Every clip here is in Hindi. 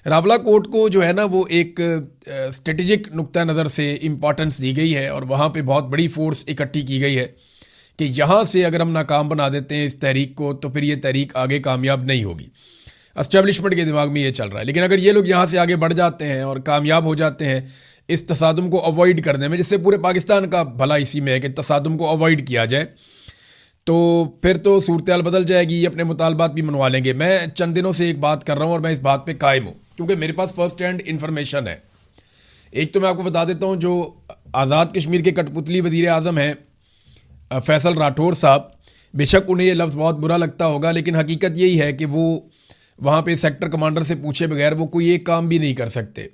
रावला कोर्ट को जो है ना वो एक स्ट्रेटेजिक नुक्ता नज़र से इम्पॉर्टेंस दी गई है और वहाँ पे बहुत बड़ी फोर्स इकट्ठी की गई है कि यहाँ से अगर हम नाकाम बना देते हैं इस तहरीक को तो फिर ये तहरीक आगे कामयाब नहीं होगी। एस्टेब्लिशमेंट के दिमाग में ये चल रहा है। लेकिन अगर ये लोग यहाँ से आगे बढ़ जाते हैं और कामयाब हो जाते हैं इस तसादुम को अवॉइड करने में, जिससे पूरे पाकिस्तान का भला इसी में है कि तसादुम को अवॉइड किया जाए, तो फिर तो सूरत हाल बदल जाएगी, अपने मुतालबात भी मनवा लेंगे। मैं चंद दिनों से एक बात कर रहा हूँ और मैं इस बात पे कायम हूँ क्योंकि मेरे पास फर्स्ट हैंड इन्फॉर्मेशन है। एक तो मैं आपको बता देता हूँ, जो आज़ाद कश्मीर के कठपुतली वज़ीर आज़म हैं फैसल राठौर साहब, बेशक उन्हें ये लफ्ज़ बहुत बुरा लगता होगा लेकिन हकीकत यही है कि वो वहाँ पे सेक्टर कमांडर से पूछे बगैर वो कोई एक काम भी नहीं कर सकते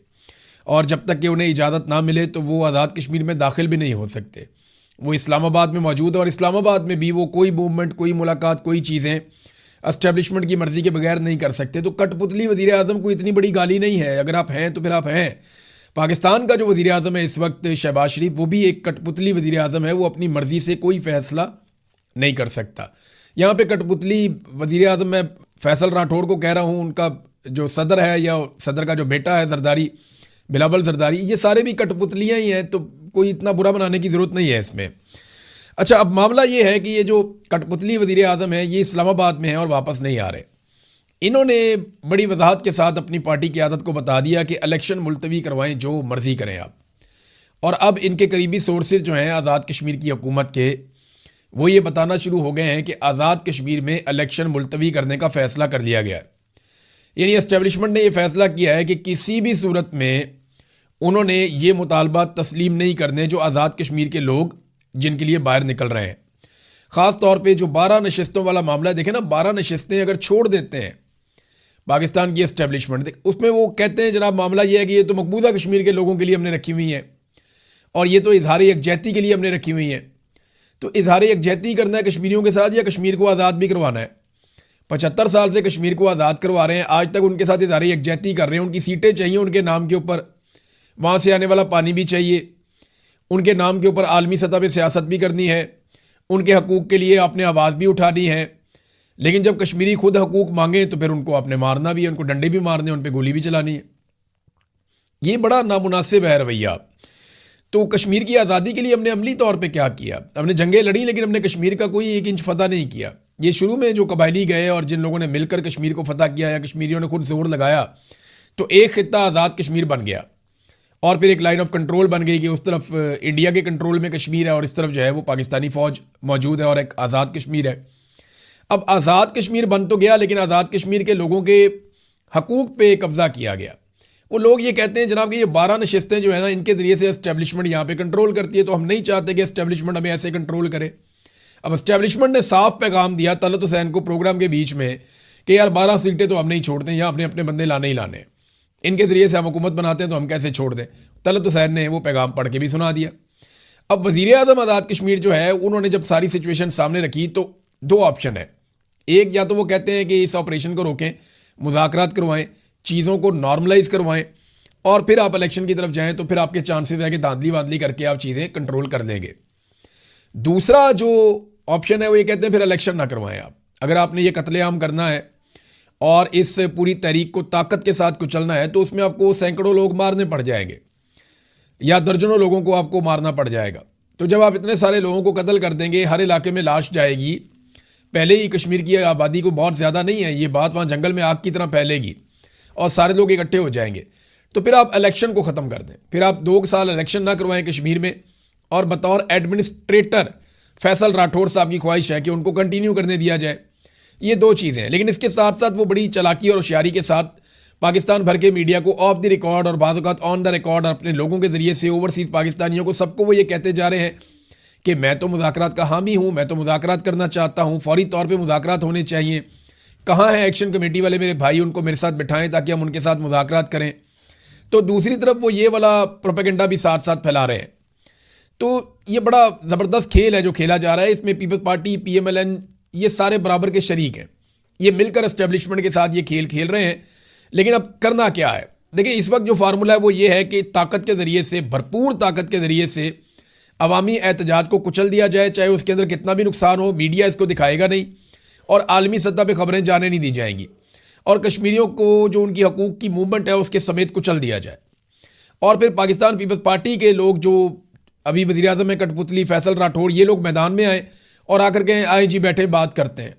और जब तक कि उन्हें इजाज़त ना मिले तो वो आज़ाद कश्मीर में दाखिल भी नहीं हो सकते। वो इस्लामाबाद में मौजूद है और इस्लामाबाद में भी वो कोई मूवमेंट, कोई मुलाकात, कोई चीज़ें एस्टेब्लिशमेंट की मर्ज़ी के बगैर नहीं कर सकते। तो कठपुतली वज़ीर आज़म को इतनी बड़ी गाली नहीं है। अगर आप हैं तो फिर आप हैं। पाकिस्तान का जो वज़ीर आज़म है इस वक्त शहबाज शरीफ, वो भी एक कठपुतली वज़ीर आज़म है। वो अपनी मर्ज़ी से कोई फ़ैसला नहीं कर सकता। यहाँ पे कठपुतली वज़ीर आज़म मैं फैसल राठौर को कह रहा हूँ, उनका जो सदर है या सदर का जो बेटा है जरदारी, बिलावल जरदारी, ये सारे भी कठपुतलियाँ ही हैं, तो कोई इतना बुरा बनाने की ज़रूरत नहीं है इसमें। अच्छा, अब मामला ये है कि ये जो कठपुतली वज़ीर आज़म है ये इस्लामाबाद में है और वापस नहीं आ रहे। इन्होंने बड़ी वजाहत के साथ अपनी पार्टी की आदत को बता दिया कि इलेक्शन मुलतवी करवाएं, जो मर्ज़ी करें आप। और अब इनके करीबी सोर्सेज जो हैं आज़ाद कश्मीर की हुकूमत के, वो ये बताना शुरू हो गए हैं कि आज़ाद कश्मीर में इलेक्शन मुलतवी करने का फ़ैसला कर लिया गया है। यानी एस्टेब्लिशमेंट ने यह फ़ैसला किया है कि किसी भी सूरत में उन्होंने ये मुतालबा तस्लीम नहीं करने जो आज़ाद कश्मीर के लोग जिनके लिए बाहर निकल रहे हैं। ख़ास तौर पे जो 12 नशिस्तों वाला मामला है, देखें ना, 12 नशिस्तें अगर छोड़ देते हैं पाकिस्तान की एस्टेब्लिशमेंट, उसमें वो कहते हैं जनाब मामला ये है कि ये तो मकबूजा कश्मीर के लोगों के लिए हमने रखी हुई हैं और ये तो इजहार यकजहती के लिए हमने रखी हुई हैं। तो इजहार यकजहती करना है कश्मीरियों के साथ या कश्मीर को आज़ाद भी करवाना है? 75 साल से कश्मीर को आज़ाद करवा रहे हैं, आज तक उनके साथ इजहार यकजहती कर रहे हैं। उनकी सीटें चाहिए उनके नाम के ऊपर, वहाँ से आने वाला पानी भी चाहिए, उनके नाम के ऊपर आलमी सतह पर सियासत भी करनी है, उनके हकूक़ के लिए आपने आवाज़ भी उठानी है। लेकिन जब कश्मीरी खुद हकूक़ मांगे तो फिर उनको आपने मारना भी है, उनको डंडे भी मारने, उन पर गोली भी चलानी है। ये बड़ा नामुनासिब है रवैया। तो कश्मीर की आज़ादी के लिए हमने अमली तौर पे क्या किया? हमने जंगें लड़ी लेकिन हमने कश्मीर का कोई 1 इंच फतह नहीं किया। ये शुरू में जो कबायली गए और जिन लोगों ने मिलकर कश्मीर को फतह किया या कश्मीरियों ने खुद जोर लगाया तो एक खित्ता आज़ाद कश्मीर बन गया और फिर एक लाइन ऑफ कंट्रोल बन गई कि उस तरफ इंडिया के कंट्रोल में कश्मीर है और इस तरफ जो है वो पाकिस्तानी फ़ौज मौजूद है और एक आज़ाद कश्मीर है। अब आज़ाद कश्मीर बन तो गया लेकिन आज़ाद कश्मीर के लोगों के हकूक़ पे कब्ज़ा किया गया। वो लोग ये कहते हैं जनाब कि ये 12 नशिस्तें जो है ना, इनके ज़रिए से एस्टेब्लिशमेंट यहाँ पे कंट्रोल करती है, तो हम नहीं चाहते कि एस्टेब्लिशमेंट हमें ऐसे कंट्रोल करे। अब एस्टेब्लिशमेंट ने साफ पैगाम दिया तलत हुसैन को प्रोग्राम के बीच में कि यार 12 सीटें तो हम नहीं छोड़ते, यहाँ अपने अपने बंदे लाने ही लाने, इनके ज़रिए से हम हुकूमत बनाते हैं तो हम कैसे छोड़ दें। तलत हुसैन ने वो पैगाम पढ़ के भी सुना दिया। अब वज़ीर आज़म आज़ाद कश्मीर जो है उन्होंने जब सारी सिचुएशन सामने रखी तो 2 ऑप्शन है। एक, या तो वो कहते हैं कि इस ऑपरेशन को रोकें, मुज़ाकरात करवाएं, चीज़ों को नॉर्मलाइज करवाएं और फिर आप इलेक्शन की तरफ जाएं, तो फिर आपके चांसेस है कि धांधली वांधली करके आप चीज़ें कंट्रोल कर लेंगे। दूसरा जो ऑप्शन है वो ये कहते हैं फिर इलेक्शन ना करवाएं आप। अगर आपने ये कत्लेआम करना है और इस पूरी तहरीक को ताकत के साथ कुचलना है तो उसमें आपको सैकड़ों लोग मारने पड़ जाएंगे या दर्जनों लोगों को आपको मारना पड़ जाएगा। तो जब आप इतने सारे लोगों को कत्ल कर देंगे, हर इलाके में लाश जाएगी, पहले ही कश्मीर की आबादी को बहुत ज़्यादा नहीं है, ये बात वहाँ जंगल में आग की तरह फैलेगी और सारे लोग इकट्ठे हो जाएंगे। तो फिर आप इलेक्शन को ख़त्म कर दें, फिर आप 2 साल इलेक्शन ना करवाएं कश्मीर में और बतौर एडमिनिस्ट्रेटर फैसल राठौर साहब की ख्वाहिश है कि उनको कंटिन्यू करने दिया जाए। ये 2 चीज़ें हैं। लेकिन इसके साथ साथ वो बड़ी चालाकी और होशियारी के साथ पाकिस्तान भर के मीडिया को ऑफ द रिकॉर्ड और बाद औक़ात ऑन द रिकॉर्ड अपने लोगों के ज़रिए से ओवरसीज़ पाकिस्तानियों को सबको वो ये कहते जा रहे हैं कि मैं तो मुज़ाकरात का हामी हूँ, मैं तो मुज़ाकरात करना चाहता हूँ, फौरी तौर पर मुज़ाकरात होने चाहिए। कहाँ है एक्शन कमेटी वाले मेरे भाई, उनको मेरे साथ बिठाएं ताकि हम उनके साथ मुज़ाकरात करें। तो दूसरी तरफ वो ये वाला प्रोपेगेंडा भी साथ साथ फैला रहे हैं। तो ये बड़ा ज़बरदस्त खेल है जो खेला जा रहा है। इसमें पीपल्स पार्टी, PMLN, ये सारे बराबर के शरीक हैं। ये मिलकर एस्टेब्लिशमेंट के साथ ये खेल खेल रहे हैं। लेकिन अब करना क्या है? देखिए, इस वक्त जो फार्मूला है वो ये है कि ताकत के ज़रिए से, भरपूर ताकत के ज़रिए से अवामी एहतजाज को कुचल दिया जाए, चाहे उसके अंदर कितना भी नुकसान हो। मीडिया इसको दिखाएगा नहीं और आलमी सतह पर खबरें जाने नहीं दी जाएंगी। और कश्मीरियों को जो उनकी हकूक़ की मूवमेंट है उसके समेत कुचल दिया जाए। और फिर पाकिस्तान पीपल्स पार्टी के लोग जो अभी वज़ीर आज़म में कठपुतली फैसल राठौड़, ये लोग मैदान में आए और आकर के आए जी बैठे बात करते हैं।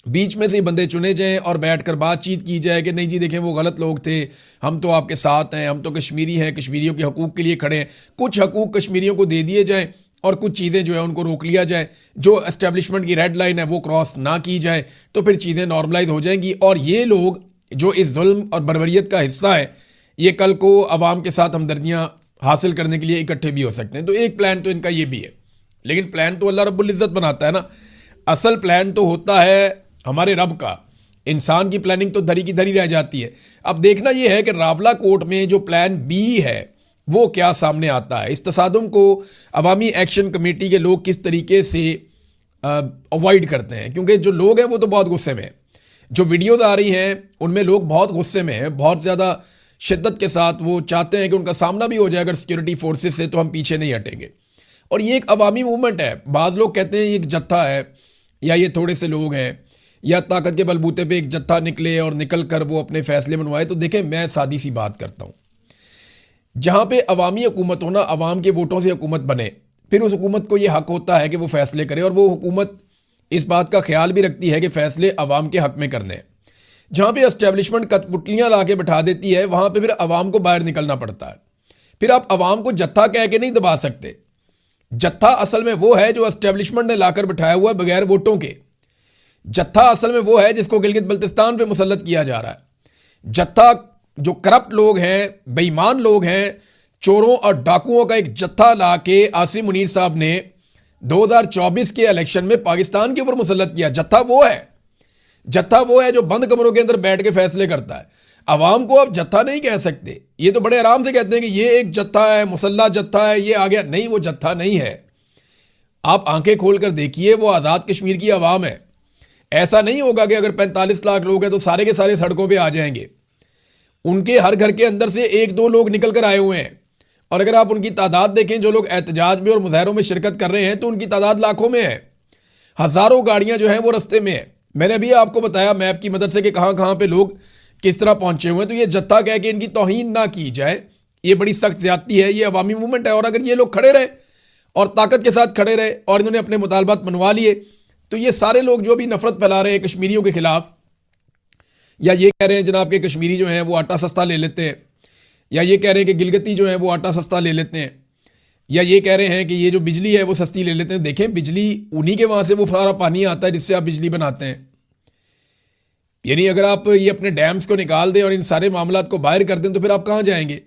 बीच में से ही बंदे चुने जाएं और बैठकर बातचीत की जाए कि नहीं जी देखें वो गलत लोग थे, हम तो आपके साथ हैं, हम तो कश्मीरी हैं, कश्मीरियों के हकूक़ के लिए खड़े हैं। कुछ हकूक़ कश्मीरियों को दे दिए जाएं और कुछ चीज़ें जो है उनको रोक लिया जाए, जो एस्टेब्लिशमेंट की रेड लाइन है वो क्रॉस ना की जाए, तो फिर चीज़ें नॉर्मलाइज हो जाएंगी। और ये लोग जो इस जुल्म और बर्बरियत का हिस्सा है, ये कल को अवाम के साथ हमदर्दियाँ हासिल करने के लिए इकट्ठे भी हो सकते हैं। तो एक प्लान तो इनका ये भी है, लेकिन प्लान तो अल्लाह रब्बुल इज़्ज़त बनाता है ना। असल प्लान तो होता है हमारे रब का, इंसान की प्लानिंग तो धरी की धरी रह जाती है। अब देखना यह है कि रावला कोर्ट में जो प्लान बी है वो क्या सामने आता है। इस तसादुम को अवामी एक्शन कमेटी के लोग किस तरीके से अवॉइड करते हैं, क्योंकि जो लोग हैं वो तो बहुत गुस्से में हैं। जो वीडियोज आ रही हैं उनमें लोग बहुत गुस्से में हैं, बहुत ज़्यादा शिद्दत के साथ वो चाहते हैं कि उनका सामना भी हो जाए अगर सिक्योरिटी फोर्सेस से, तो हम पीछे नहीं हटेंगे। और ये एक अवामी मूवमेंट है। बाज़ लोग कहते हैं ये एक जत्था है या ये थोड़े से लोग हैं या ताकत के बलबूते पे एक जत्था निकले और निकल कर वो अपने फैसले मनवाए। तो देखें, मैं सादी सी बात करता हूँ, जहाँ पे अवामी हुकूमत हो ना, अवाम के वोटों से हुकूमत बने, फिर उस हुकूमत को ये हक होता है कि वो फैसले करे, और वो हुकूमत इस बात का ख्याल भी रखती है कि फैसले अवाम के हक में करने हैं। जहाँ पे एस्टेब्लिशमेंट कठपुतलियाँ ला के बैठा देती है, वहाँ पे फिर अवाम को बाहर निकलना पड़ता है। फिर आप अवाम को जत्था कह के नहीं दबा सकते। जत्था असल में वो है जो एस्टेब्लिशमेंट ने लाकर बिठाया हुआ है बगैर वोटों के। जत्था असल में वो है जिसको गिलगित बल्तिस्तान पे मुसल्लत किया जा रहा है। जत्था जो करप्ट लोग हैं, बेईमान लोग हैं, चोरों और डाकुओं का एक जत्था ला के आसिम मुनीर साहब ने 2024 के इलेक्शन में पाकिस्तान के ऊपर मुसल्लत किया। जत्था वो है, जत्था वो है जो बंद कमरों के अंदर बैठ के फैसले करता है। अवाम को आप जत्था नहीं कह सकते। ये तो बड़े आराम से कहते हैं कि ये एक जत्था है, मुसल्ला जत्था है, ये आ गया। नहीं, वो जत्था नहीं है। आप आंखें खोल कर देखिए, वो आज़ाद कश्मीर की आवाम है। ऐसा नहीं होगा कि अगर 45 लाख लोग हैं तो सारे के सारे सड़कों पे आ जाएंगे। उनके हर घर के अंदर से एक दो लोग निकल कर आए हुए हैं, और अगर आप उनकी तादाद देखें जो लोग एहतजाज में और मुजाहरों में शिरकत कर रहे हैं, तो उनकी तादाद लाखों में है। हज़ारों गाड़ियां जो हैं वो रस्ते में है। मैंने अभी आपको बताया मैप की मदद से कि कहाँ कहाँ पे लोग किस तरह पहुंचे हुए हैं। तो ये जत्था कह के इनकी तौहीन ना की जाए, ये बड़ी सख्त ज्यादती है। ये अवामी मूवमेंट है, और अगर ये लोग खड़े रहे और ताकत के साथ खड़े रहे और इन्होंने अपने मुतालबात मनवा लिए, तो ये सारे लोग जो भी नफरत फैला रहे हैं कश्मीरियों के खिलाफ, या ये कह रहे हैं जनाब के कश्मीरी जो हैं वो आटा सस्ता ले लेते हैं, या ये कह रहे हैं कि गिलगिती जो हैं वो आटा सस्ता ले लेते हैं, या ये कह रहे हैं कि ये जो बिजली है वो सस्ती ले लेते हैं। देखें, बिजली उन्हीं के वहाँ से वो सारा पानी आता है जिससे आप बिजली बनाते हैं। यानी अगर आप ये अपने डैम्स को निकाल दें और इन सारे मामलात को बाहर कर दें, तो फिर आप कहाँ जाएंगे।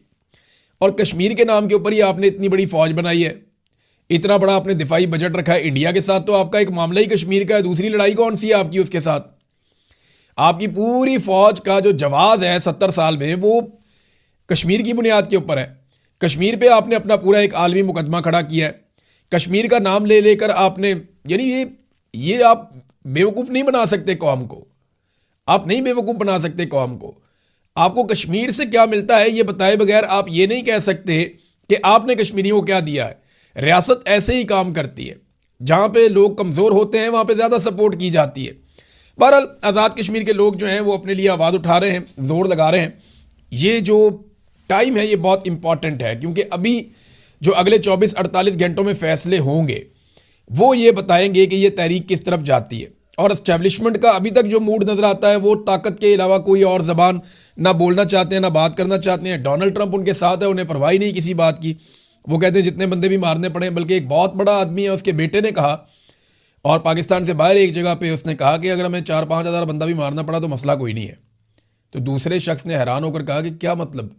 और कश्मीर के नाम के ऊपर ही आपने इतनी बड़ी फौज बनाई है, इतना बड़ा आपने दिफाई बजट रखा है। इंडिया के साथ तो आपका एक मामला ही कश्मीर का है, दूसरी लड़ाई कौन सी है आपकी उसके साथ। आपकी पूरी फौज का जो जवाब है 70 साल में, वो कश्मीर की बुनियाद के ऊपर है। कश्मीर पे आपने अपना पूरा एक आलमी मुकदमा खड़ा किया है। कश्मीर का नाम ले लेकर आपने, यानी ये आप बेवकूफ़ नहीं बना सकते कौम को, आप नहीं बेवकूफ़ बना सकते कौम को। आपको कश्मीर से क्या मिलता है ये बताए बगैर आप ये नहीं कह सकते कि आपने कश्मीरियों को क्या दिया है। रियासत ऐसे ही काम करती है, जहाँ पे लोग कमज़ोर होते हैं वहाँ पे ज़्यादा सपोर्ट की जाती है। बहरहाल आज़ाद कश्मीर के लोग जो हैं वो अपने लिए आवाज़ उठा रहे हैं, जोर लगा रहे हैं। ये जो टाइम है ये बहुत इंपॉर्टेंट है, क्योंकि अभी जो अगले 24-48 घंटों में फैसले होंगे वो ये बताएंगे कि ये तहरीक किस तरफ जाती है। और एस्टेब्लिशमेंट का अभी तक जो मूड नज़र आता है वो ताकत के अलावा कोई और ज़बान ना बोलना चाहते हैं, ना बात करना चाहते हैं। डोनाल्ड ट्रंप उनके साथ है, उन्हें परवाही नहीं किसी बात की। वो कहते हैं जितने बंदे भी मारने पड़े। बल्कि एक बहुत बड़ा आदमी है, उसके बेटे ने कहा, और पाकिस्तान से बाहर एक जगह पे उसने कहा कि अगर हमें 4-5 हज़ार बंदा भी मारना पड़ा तो मसला कोई नहीं है। तो दूसरे शख्स ने हैरान होकर कहा कि क्या मतलब।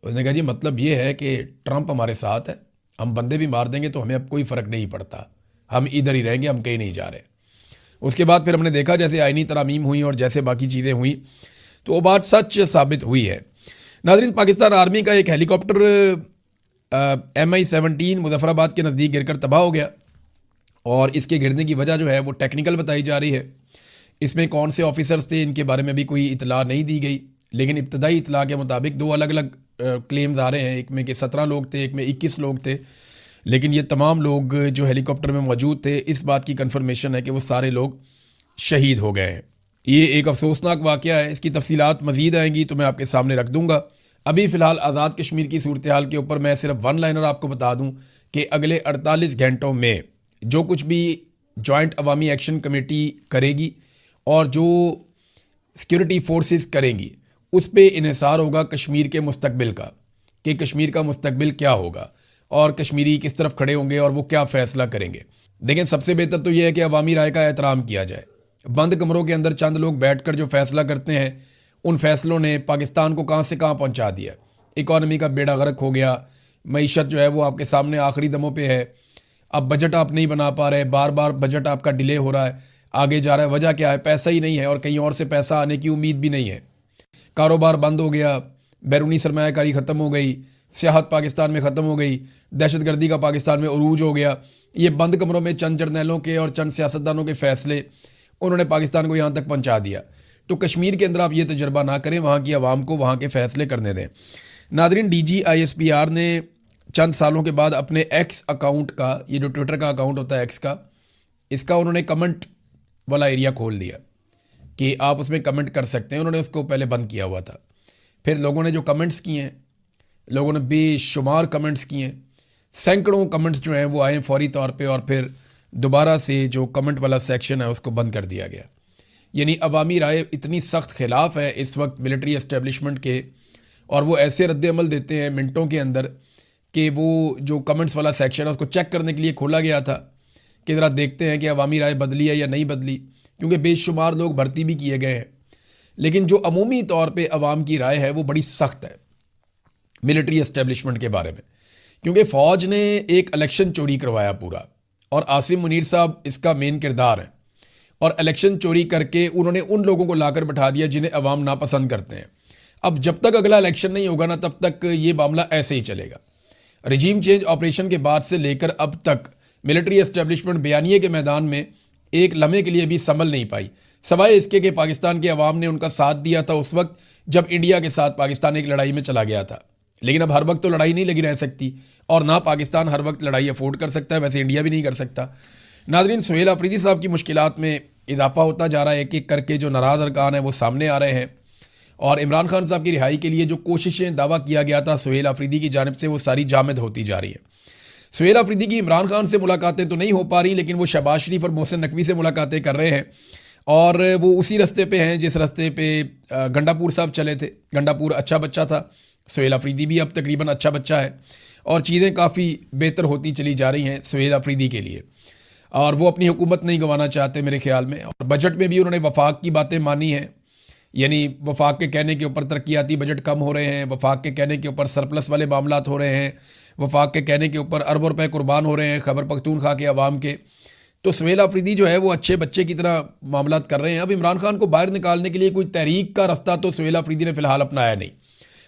उसने कहा जी मतलब ये है कि ट्रंप हमारे साथ है, हम बंदे भी मार देंगे तो हमें अब कोई फ़र्क नहीं पड़ता, हम इधर ही रहेंगे, हम कहीं नहीं जा रहे। उसके बाद फिर हमने देखा जैसे आईनी तरामीम हुई और जैसे बाकी चीज़ें हुई, तो वो बात सच साबित हुई है। नाज़रीन, पाकिस्तान आर्मी का एक हेलीकॉप्टर MI-17 मुजफ्फराबाद के नज़दीक गिरकर तबाह हो गया, और इसके गिरने की वजह जो है वो टेक्निकल बताई जा रही है। इसमें कौन से ऑफिसर्स थे इनके बारे में भी कोई इतला नहीं दी गई, लेकिन इब्तदाई इतला के मुताबिक 2 अलग अलग क्लेम्स आ रहे हैं। एक में कि 17 लोग थे, एक में 21 लोग थे, लेकिन ये तमाम लोग जो हेलीकॉप्टर में मौजूद थे, इस बात की कन्फर्मेशन है कि वो सारे लोग शहीद हो गए हैं। ये एक अफसोसनाक वाक़या है। इसकी तफसीलात मज़ीद आएंगी तो मैं आपके सामने रख दूंगा। अभी फ़िलहाल आज़ाद कश्मीर की सूरत हाल के ऊपर मैं सिर्फ वन लाइनर आपको बता दूं कि अगले 48 घंटों में जो कुछ भी जॉइंट अवामी एक्शन कमेटी करेगी और जो सिक्योरिटी फोर्सेस करेंगी, उस पे इन्हिसार होगा कश्मीर के मुस्तकबिल का, कि कश्मीर का मुस्तकबिल क्या होगा और कश्मीरी किस तरफ खड़े होंगे और वो क्या फ़ैसला करेंगे। देखें, सबसे बेहतर तो यह है कि अवामी राय का एहतराम किया जाए। बंद कमरों के अंदर चंद लोग बैठकर जो फैसला करते हैं, उन फैसलों ने पाकिस्तान को कहाँ से कहाँ पहुँचा दिया। इकॉनमी का बेड़ा गर्क हो गया, मईशत जो है वो आपके सामने आखिरी दमों पे है। अब बजट आप नहीं बना पा रहे, बार बार बजट आपका डिले हो रहा है, आगे जा रहा है। वजह क्या है? पैसा ही नहीं है और कहीं और से पैसा आने की उम्मीद भी नहीं है। कारोबार बंद हो गया, बैरूनी सरमायाकारी ख़त्म हो गई, सियाहत पाकिस्तान में ख़त्म हो गई, दहशतगर्दी का पाकिस्तान में उरूज हो गया। ये बंद कमरों में चंद जर्नैलों के और चंद सियासतदानों के फैसले उन्होंने पाकिस्तान को यहाँ तक पहुँचा दिया। तो कश्मीर के अंदर आप ये तजर्बा ना करें, वहाँ की आवाम को वहाँ के फ़ैसले करने दें। नादरीन, DGISPR ने चंद सालों के बाद अपने एक्स अकाउंट का, ये जो ट्विटर का अकाउंट होता है एक्स का, इसका उन्होंने कमेंट वाला एरिया खोल दिया कि आप उसमें कमेंट कर सकते हैं। उन्होंने उसको पहले बंद किया हुआ था। फिर लोगों ने जो कमेंट्स किए हैं, लोगों ने बेशुमार कमेंट्स किए हैं, सैकड़ों कमेंट्स जो हैं वो आए फौरी तौर पे, और फिर दोबारा से जो कमेंट वाला सेक्शन है उसको बंद कर दिया गया। यानी अवामी राय इतनी सख्त खिलाफ है इस वक्त मिलिट्री एस्टेब्लिशमेंट के, और वो ऐसे रद्द अमल देते हैं मिनटों के अंदर कि वो जो कमेंट्स वाला सेक्शन है उसको चेक करने के लिए खोला गया था कि ज़रा देखते हैं कि अवामी राय बदली है या नहीं बदली, क्योंकि बेशुमार लोग भर्ती भी किए गए हैं। लेकिन जो अमूमी तौर पे अवाम की राय है वो बड़ी सख्त है मिलिट्री एस्टेब्लिशमेंट के बारे में, क्योंकि फ़ौज ने एक इलेक्शन चोरी करवाया पूरा, और आसिम मुनीर साहब इसका मेन किरदार है। और इलेक्शन चोरी करके उन्होंने उन लोगों को लाकर बैठा दिया जिन्हें अवाम नापसंद करते हैं। अब जब तक अगला इलेक्शन नहीं होगा ना, तब तक ये मामला ऐसे ही चलेगा। रिजीम चेंज ऑपरेशन के बाद से लेकर अब तक मिलिट्री एस्टेब्लिशमेंट बयानिए के मैदान में एक लम्हे के लिए भी संभल नहीं पाई, सवाए इसके कि पाकिस्तान के अवाम ने उनका साथ दिया था उस वक्त जब इंडिया के साथ पाकिस्तान एक लड़ाई में चला गया था। लेकिन अब हर वक्त तो लड़ाई नहीं लगी रह सकती, और ना पाकिस्तान हर वक्त लड़ाई अफोर्ड कर सकता है, वैसे इंडिया भी नहीं कर सकता। नादरीन, सुहेल अफरीदी साहब की मुश्किलात में इजाफा होता जा रहा है। एक एक करके जो नाराज़ अरकान हैं वो सामने आ रहे हैं, और इमरान खान साहब की रिहाई के लिए जो कोशिशें दावा किया गया था सुहेल अफरीदी की जानिब से, वो सारी जामिद होती जा रही है। सुहेल अफरीदी की इमरान खान से मुलाकातें तो नहीं हो पा रही, लेकिन वो शहबाज शरीफ और मोहसिन नकवी से मुलाकातें कर रहे हैं, और वो उसी रास्ते पे हैं जिस रास्ते पे गंडापुर साहब चले थे। गंडापुर अच्छा बच्चा था, सुहेल अफरीदी भी अब तकरीबन अच्छा बच्चा है, और चीज़ें काफ़ी बेहतर होती चली जा रही हैं सुहेल अफरीदी के लिए, और वो अपनी हुकूमत नहीं गंवाना चाहते मेरे ख्याल में। और बजट में भी उन्होंने वफाक की बातें मानी हैं, यानी वफाक के कहने के ऊपर तरक्याती बजट कम हो रहे हैं, वफाक के कहने के ऊपर सरप्लस वाले मामलात हो रहे हैं, वफाक के कहने के ऊपर अरबों रुपए कुर्बान हो रहे हैं खैबर पख्तूनख्वा के अवाम के। तो सुहेल अफरीदी जो है वो अच्छे बच्चे की तरह मामलात कर रहे हैं। अब इमरान खान को बाहर निकालने के लिए कोई तहरीक का रास्ता तो सुहेल अफरीदी ने फिलहाल अपनाया नहीं,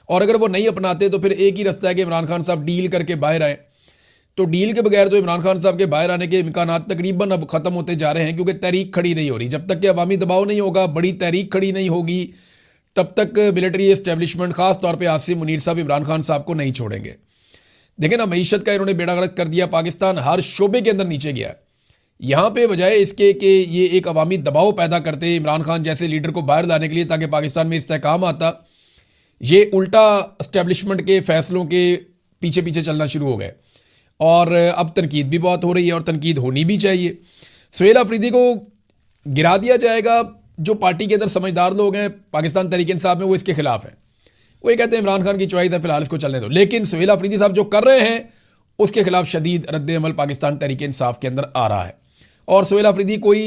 और अगर वो नहीं अपनाते तो फिर एक ही रास्ता है कि इमरान खान साहब डील करके बाहर आए। तो डील के बगैर तो इमरान खान साहब के बाहर आने के इम्कानात तकरीबन अब ख़त्म होते जा रहे हैं, क्योंकि तहरीक खड़ी नहीं हो रही। जब तक कि अवामी दबाव नहीं होगा, बड़ी तहरीक खड़ी नहीं होगी, तब तक मिलिट्री एस्टेब्लिशमेंट, ख़ास तौर पे आसिम मुनीर साहब इमरान खान साहब को नहीं छोड़ेंगे। देखें ना, मईशत का इन्होंने बेड़ा गर्क कर दिया, पाकिस्तान हर शोबे के अंदर नीचे गया। यहाँ पे बजाय इसके कि ये एक अवामी दबाव पैदा करते इमरान खान जैसे लीडर को बाहर लाने के लिए ताकि पाकिस्तान में इस्तेहकाम आता, ये उल्टा एस्टेब्लिशमेंट के फैसलों के पीछे पीछे चलना शुरू हो गए। और अब तनकीद भी बहुत हो रही है, और तनकीद होनी भी चाहिए। सुहेल अफरीदी को गिरा दिया जाएगा। जो पार्टी के अंदर समझदार लोग हैं पाकिस्तान तहरीक इंसाफ में, वो इसके खिलाफ हैं। वो ये कहते हैं इमरान खान की चॉइस है, फिलहाल इसको चलने दो। लेकिन सुहेल अफरीदी साहब जो कर रहे हैं उसके खिलाफ शदीद रद्द अमल पाकिस्तान तहरीक इंसाफ के अंदर आ रहा है। और सुहेल अफरीदी कोई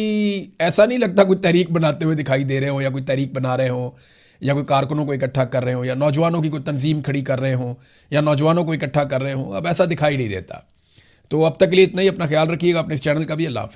ऐसा नहीं लगता कोई तहरीक बनाते हुए दिखाई दे रहे हो, या कोई तहरीक बना रहे हो, या कोई कारकुनों को इकट्ठा कर रहे हो, या नौजवानों की कोई तंजीम खड़ी कर रहे हो, या नौजवानों को इकट्ठा कर रहे हो। अब ऐसा दिखाई नहीं देता। तो अब तक के लिए इतना ही। अपना ख्याल रखिएगा, अपने इस चैनल का भी। अल्लाह हाफ़िज़।